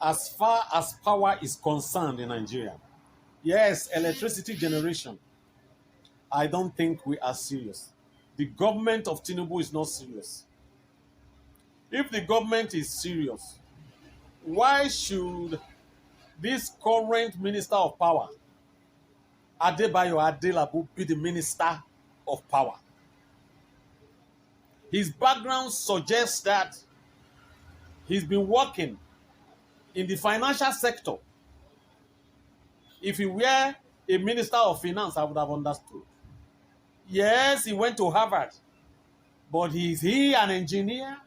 as far as power is concerned in Nigeria, yes, electricity generation, I don't think we are serious. The government of Tinubu is not serious. If the government is serious, why should this current minister of power, Adebayo Adelabu, be the minister of power? His background suggests that he's been working in the financial sector. If he were a minister of finance, I would have understood. Yes, he went to Harvard, but is he an engineer?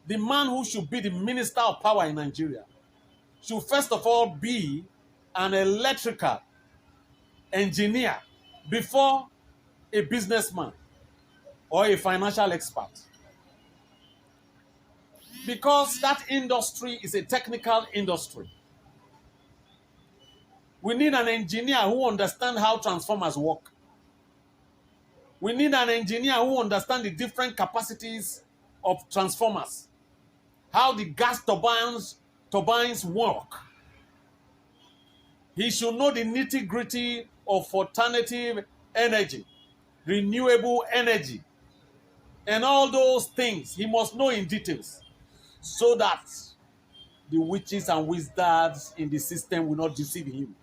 The man who should be the minister of power in Nigeria should first of all be an electrical engineer before a businessman or a financial expert. Because that industry is a technical industry. We need an engineer who understands how transformers work. We need an engineer who understands the different capacities of transformers, how the gas turbines work. He should know the nitty-gritty of alternative energy, renewable energy, and all those things. He must know in details so that the witches and wizards in the system will not deceive him.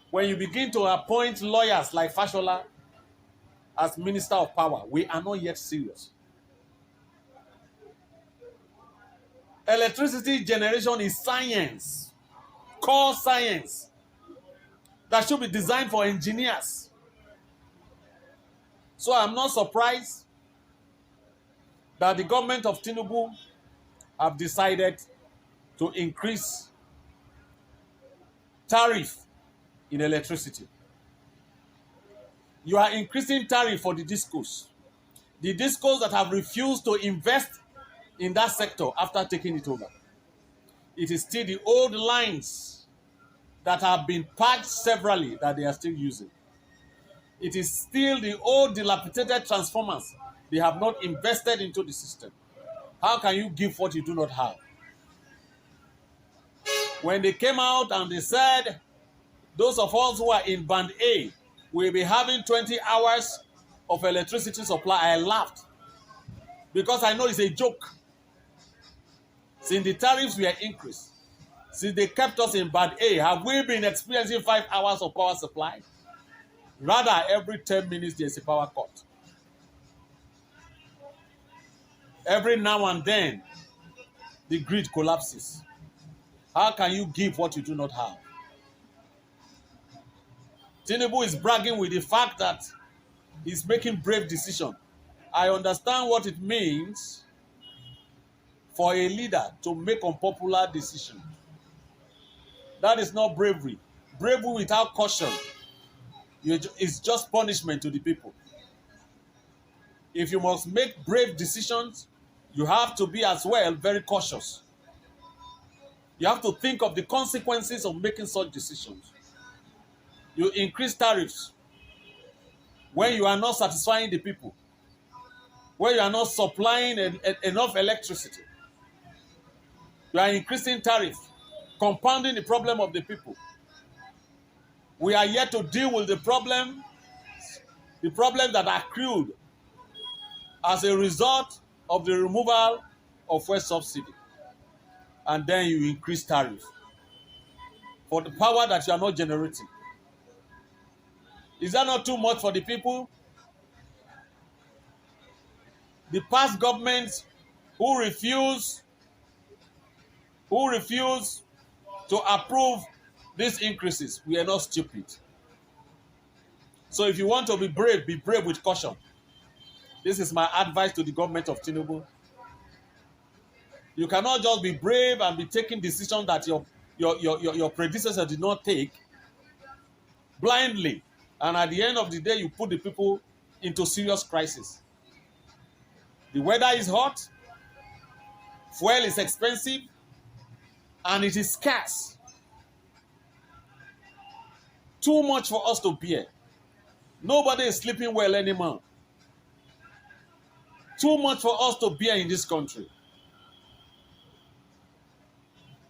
When you begin to appoint lawyers like Fashola as Minister of Power, we are not yet serious. Electricity generation is science, core science, that should be designed for engineers. So I'm not surprised that the government of Tinubu have decided to increase tariff in electricity. You are increasing tariff for the discos. The discos that have refused to invest in that sector after taking it over. It is still the old lines that have been patched severally that they are still using. It is still the old dilapidated transformers they have not invested into the system. How can you give what you do not have? When they came out and they said, those of us who are in Band A will be having 20 hours of electricity supply, I laughed. Because I know it's a joke. Since the tariffs were increased, since they kept us in Band A, have we been experiencing 5 hours of power supply? Rather, every 10 minutes there's a power cut. Every now and then, the grid collapses. How can you give what you do not have? Tinubu is bragging with the fact that he's making brave decisions. I understand what it means for a leader to make unpopular decisions. That is not bravery. Bravery without caution is just punishment to the people. If you must make brave decisions, you have to be as well very cautious. You have to think of the consequences of making such decisions. You increase tariffs when you are not satisfying the people, when you are not supplying enough electricity. You are increasing tariffs, compounding the problem of the people. We are yet to deal with the problems that are accrued as a result of the removal of fuel subsidy. And then you increase tariff for the power that you are not generating. Is that not too much for the people? The past governments who refuse to approve these increases, we are not stupid. So if you want to be brave with caution. This is my advice to the government of Tinubu. You cannot just be brave and be taking decisions that your predecessor did not take blindly. And at the end of the day, you put the people into serious crisis. The weather is hot, fuel is expensive, and it is scarce. Too much for us to bear. Nobody is sleeping well anymore. too much for us to bear in this country.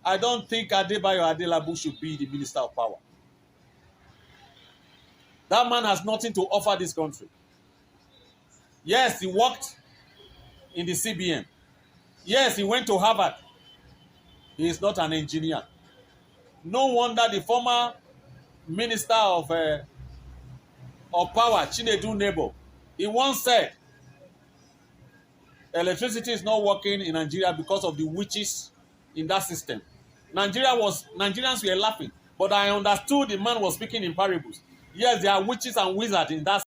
I don't think Adebayo Adelabu should be the Minister of Power. That man has nothing to offer this country. Yes, he worked in the CBN. Yes, he went to Harvard. He is not an engineer. No wonder the former Minister of Power, Chinedu Nebo, he once said, electricity is not working in Nigeria because of the witches in that system. Nigerians were laughing, but I understood the man was speaking in parables. Yes, there are witches and wizards in that